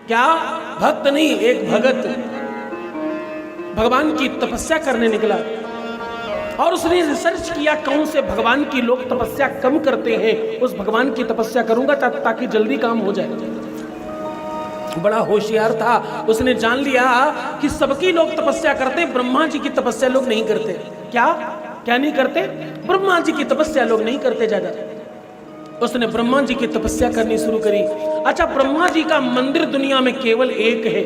क्या भक्त नहीं, एक भगत भगवान की तपस्या करने निकला और उसने रिसर्च किया कौन से भगवान की लोग तपस्या कम करते हैं, उस भगवान की तपस्या करूंगा ताकि जल्दी काम हो जाए। बड़ा होशियार था, उसने जान लिया कि सबकी लोग तपस्या करते, ब्रह्मा जी की तपस्या लोग नहीं करते। क्या क्या नहीं करते? ब्रह्मा जी की तपस्या लोग नहीं करते ज्यादा। उसने ब्रह्मा जी की तपस्या करनी शुरू करी। अच्छा, ब्रह्मा जी का मंदिर दुनिया में केवल एक है,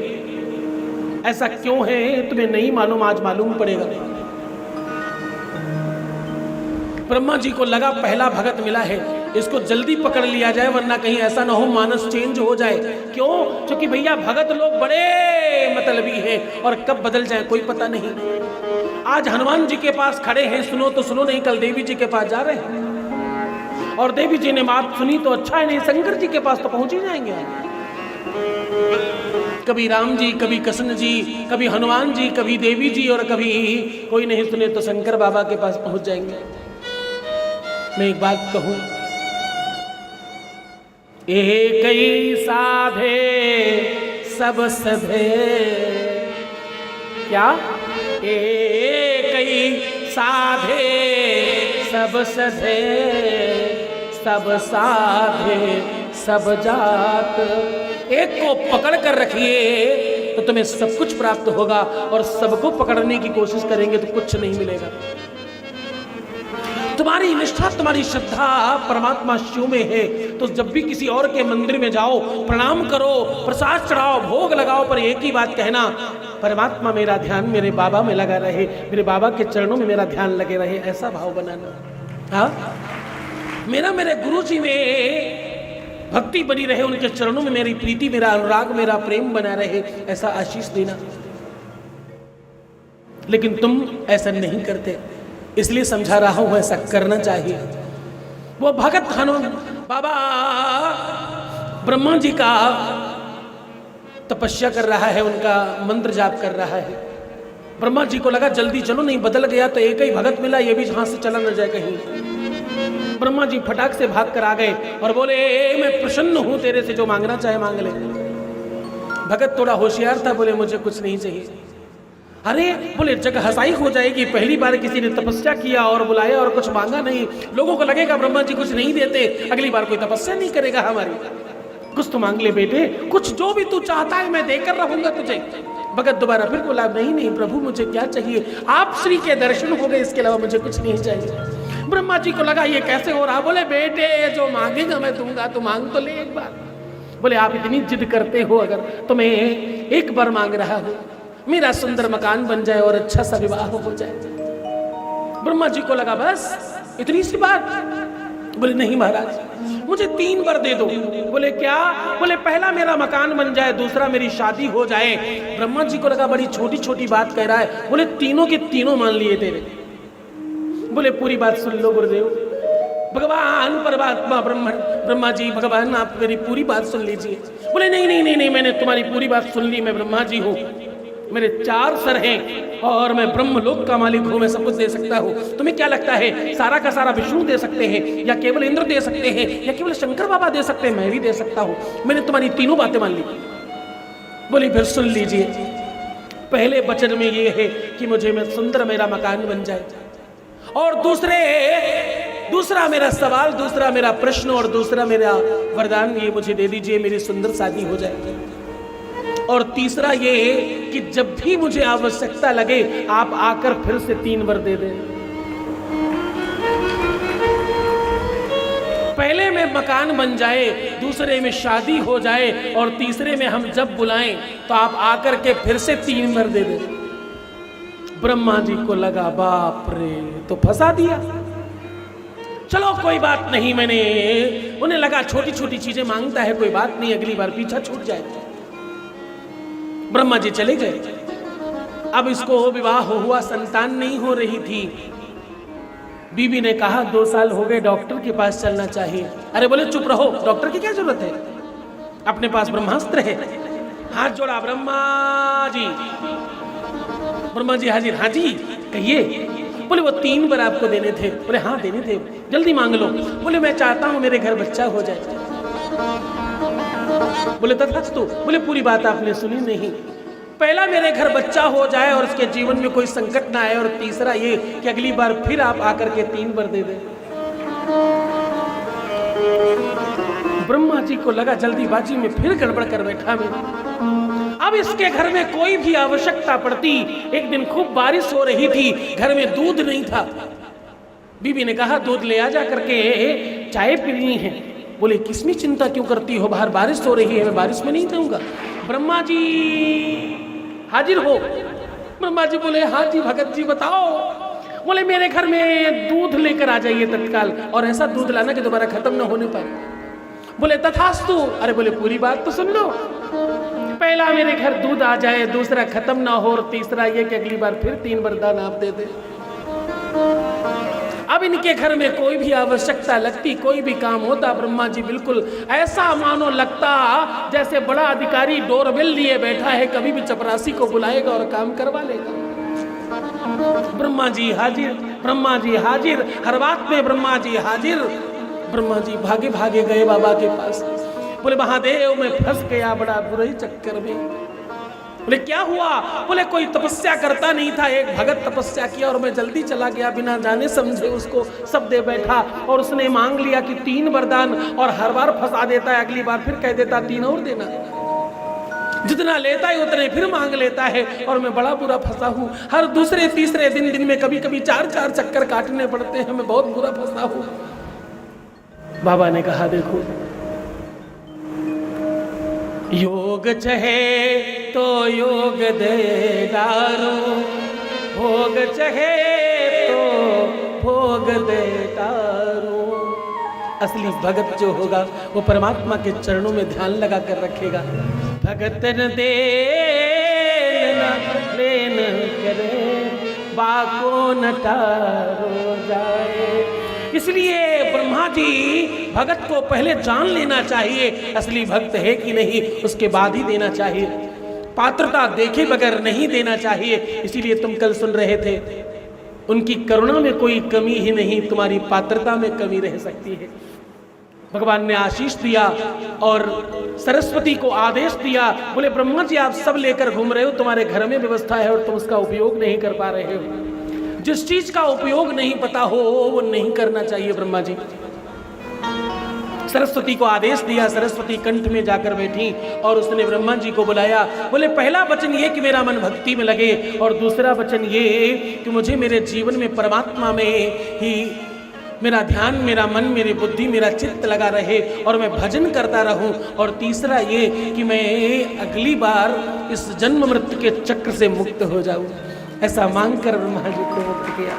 ऐसा क्यों है तुम्हें नहीं मालूम, आज मालूम पड़ेगा। ब्रह्मा जी को लगा पहला भगत मिला है, इसको जल्दी पकड़ लिया जाए वरना कहीं ऐसा ना हो मानस चेंज हो जाए। क्यों? क्योंकि भैया भगत लोग बड़े मतलबी हैं और कब बदल जाए कोई पता नहीं। आज हनुमान जी के पास खड़े हैं, सुनो तो सुनो, नहीं कल देवी जी के पास जा रहे हैं और देवी जी ने बात सुनी तो अच्छा है, नहीं शंकर जी के पास तो पहुंच ही जाएंगे। कभी राम जी, कभी कृष्ण जी, कभी हनुमान जी, कभी देवी जी और कभी कोई नहीं सुने तो शंकर बाबा के पास पहुंच जाएंगे। मैं एक बात कहूं, एक ही साधे सब सधे। क्या? एक ही साधे सब सधे, सब साधे सब जात। एक को पकड़ कर रखिए तो तुम्हें सब कुछ प्राप्त होगा और सबको पकड़ने की कोशिश करेंगे तो कुछ नहीं मिलेगा। तुम्हारी निष्ठा, तुम्हारी श्रद्धा परमात्मा शिव में है तो जब भी किसी और के मंदिर में जाओ, प्रणाम करो, प्रसाद चढ़ाओ, भोग लगाओ, पर एक ही बात कहना, परमात्मा मेरा ध्यान मेरे बाबा में लगा रहे, मेरे बाबा के चरणों में मेरा ध्यान लगे रहे, ऐसा भाव बनाना। हाँ, मेरे गुरु जी में भक्ति बनी रहे, उनके चरणों में मेरी प्रीति, मेरा अनुराग, मेरा प्रेम बना रहे, ऐसा आशीष देना। लेकिन तुम ऐसा नहीं करते, इसलिए समझा रहा हूं ऐसा करना चाहिए। वो भगत हनुमान बाबा ब्रह्मा जी का तपस्या कर रहा है, उनका मंत्र जाप कर रहा है। ब्रह्मा जी को लगा जल्दी चलो, नहीं बदल गया तो एक ही भगत मिला, ये भी जहां से चला न जाए कहीं। ब्रह्मा जी फटाक से भाग कर आ गए और बोले मैं प्रसन्न हूं तेरे से, जो मांगना चाहे मांग ले। भगत थोड़ा होशियार था, बोले मुझे कुछ नहीं चाहिए। अरे बोले जग हंसाई हो जाएगी, पहली बार किसी ने तपस्या किया और बुलाया और कुछ मांगा नहीं, लोगों को लगेगा ब्रह्मा जी कुछ नहीं देते, अगली बार कोई तपस्या नहीं करेगा हमारी। कुछ तो मांग ले बेटे, कुछ जो भी तू चाहता है मैं देकर रहूंगा तुझे। भगत दोबारा फिर बोला नहीं नहीं प्रभु मुझे क्या चाहिए, आप श्री के दर्शन हो गए, इसके अलावा मुझे कुछ नहीं चाहिए। ब्रह्मा जी को लगा ये कैसे हो रहा, बोले बेटे जो मांगेगा मैं दूंगा, तू मांग तो ले एक बार। बोले आप इतनी जिद करते हो, अगर तो मैं एक बार मांग रहा हूं, मेरा सुंदर मकान बन जाए और अच्छा सा विवाह हो जाए। ब्रह्मा जी को लगा बस इतनी सी बात। बोले नहीं महाराज मुझे 3 वर दे दो। बोले क्या? बोले पहला मेरा मकान बन जाए, दूसरा मेरी शादी हो जाए। ब्रह्मा जी को लगा बड़ी छोटी छोटी बात कह रहा है। बोले तीनों के तीनों मान लिए तेरे। बोले पूरी बात सुन लो गुरुदेव। भगवान परमात्मा ब्रह्मा जी, भगवान आप मेरी पूरी बात सुन लीजिए। बोले नहीं नहीं नहीं नहीं, मैंने तुम्हारी पूरी बात सुन ली, मैं ब्रह्मा जी हूँ, मेरे 4 सर हैं और मैं ब्रह्मलोक का मालिक हूं, मैं सब कुछ दे सकता हूं। तुम्हें क्या लगता है सारा का सारा विष्णु दे सकते हैं या केवल इंद्र दे सकते हैं या केवल शंकर बाबा दे सकते हैं? मैं भी दे सकता हूं, मैंने तुम्हारी तीनों बातें मान ली। बोली फिर सुन लीजिए, पहले वचन में ये है कि मुझे मैं सुंदर मेरा मकान बन जाए, और दूसरा मेरा सवाल, दूसरा मेरा प्रश्न और दूसरा मेरा वरदान ये मुझे दे दीजिए, मेरी सुंदर शादी हो जाए। और तीसरा ये कि जब भी मुझे आवश्यकता लगे आप आकर फिर से 3 वर दे दें। पहले में मकान बन जाए, दूसरे में शादी हो जाए और तीसरे में हम जब बुलाएं तो आप आकर के फिर से 3 वर दे दें। ब्रह्मा जी को लगा बाप रे, तो फंसा दिया। चलो कोई बात नहीं, मैंने उन्हें लगा छोटी छोटी चीजें मांगता है, कोई बात नहीं, अगली बार पीछा छूट जाए। ब्रह्मा जी चले गए। अब इसको विवाह हुआ, संतान नहीं हो रही थी। बीबी ने कहा 2 साल हो गए, डॉक्टर के पास चलना चाहिए। अरे बोले चुप रहो, डॉक्टर की क्या जरूरत है, अपने पास ब्रह्मास्त्र है। हाथ जोड़ा ब्रह्मा जी। ब्रह्मा जी हाजिर। हाँ जी कहिए। बोले वो 3 वर आपको देने थे। बोले हाँ देने थे, जल्दी मांग लो। बोले मैं चाहता हूं मेरे घर बच्चा हो जाए। बोले तथास्तु। बोले पूरी बात आपने सुनी नहीं। पहला मेरे घर बच्चा हो जाए और उसके जीवन में कोई संकट ना आए, और तीसरा ये कि अगली बार फिर आप आकर के 3 वर दे दें। ब्रह्मा जी को लगा जल्दीबाजी में फिर गड़बड़ कर बैठा मैं। अब इसके घर में कोई भी आवश्यकता पड़ती। एक दिन खूब बारिश हो रही थी, घर में दूध नहीं था। बीबी ने कहा दूध ले आ जा करके चाय पीनी है। बोले किसमें चिंता क्यों करती हो, बाहर बारिश हो रही है, मैं बारिश में नहीं दूंगा। ब्रह्मा जी हाजिर हो। ब्रह्मा जी बोले हाँ जी भगत जी बताओ। बोले मेरे घर में दूध लेकर आ जाइए तत्काल, और ऐसा दूध लाना कि दोबारा खत्म ना होने पाए। बोले तथास्तु। अरे बोले पूरी बात तो सुन लो। पहला मेरे घर दूध आ जाए, दूसरा खत्म ना हो, और तीसरा ये कि अगली बार फिर 3 वरदान आप दे दे। अब इनके घर में कोई भी आवश्यकता लगती, कोई भी काम होता, ब्रह्मा जी बिल्कुल ऐसा मानो लगता जैसे बड़ा अधिकारी डोरबेल लिए बैठा है, कभी भी चपरासी को बुलाएगा और काम करवा लेगा। ब्रह्मा जी हाजिर, ब्रह्मा जी हाजिर, हर बात में ब्रह्मा जी हाजिर। ब्रह्मा जी भागे भागे गए बाबा के पास। बोले महादेव मैं फंस गया बड़ा बुरे चक्कर में। बोले क्या हुआ? बोले कोई तपस्या करता नहीं था, एक भगत तपस्या किया और मैं जल्दी चला गया, बिना जाने समझे उसको सब दे बैठा, और उसने मांग लिया कि 3 वरदान, और हर बार फंसा देता है, अगली बार फिर कह देता 3 और देना। जितना लेता है उतने फिर मांग लेता है, और मैं बड़ा बुरा फंसा हूँ। हर दूसरे तीसरे दिन में कभी कभी 4-4 चक्कर काटने पड़ते हैं, मैं बहुत बुरा फंसा हूँ। बाबा ने कहा देखो योग चाहे तो योग दे डारो, भोग चाहे तो भोग दे डारो। असली भगत जो होगा वो परमात्मा के चरणों में ध्यान लगा कर रखेगा। भगत न दे लेन करे, बाको न टारो जाए। इसलिए ब्रह्मा जी भगत को पहले जान लेना चाहिए, असली भक्त है कि नहीं, उसके बाद ही देना चाहिए। पात्रता देखे बगैर नहीं देना चाहिए। इसीलिए तुम कल सुन रहे थे, उनकी करुणा में कोई कमी ही नहीं, तुम्हारी पात्रता में कमी रह सकती है। भगवान ने आशीष दिया और सरस्वती को आदेश दिया, बोले ब्रह्मा जी आप सब लेकर घूम रहे हो, तुम्हारे घर में व्यवस्था है और तुम उसका उपयोग नहीं कर पा रहे हो। जिस चीज का उपयोग नहीं पता हो वो नहीं करना चाहिए। ब्रह्मा जी सरस्वती को आदेश दिया, सरस्वती कंठ में जाकर बैठी और उसने ब्रह्मा जी को बुलाया। बोले पहला वचन ये कि मेरा मन भक्ति में लगे, और दूसरा वचन ये कि मुझे मेरे जीवन में परमात्मा में ही मेरा ध्यान, मेरा मन, मेरी बुद्धि, मेरा चित्त लगा रहे और मैं भजन करता रहूं, और तीसरा ये कि मैं अगली बार इस जन्म मृत्यु के चक्र से मुक्त हो जाऊं। ऐसा मांगकर ब्रह्मा जी को मुक्त किया।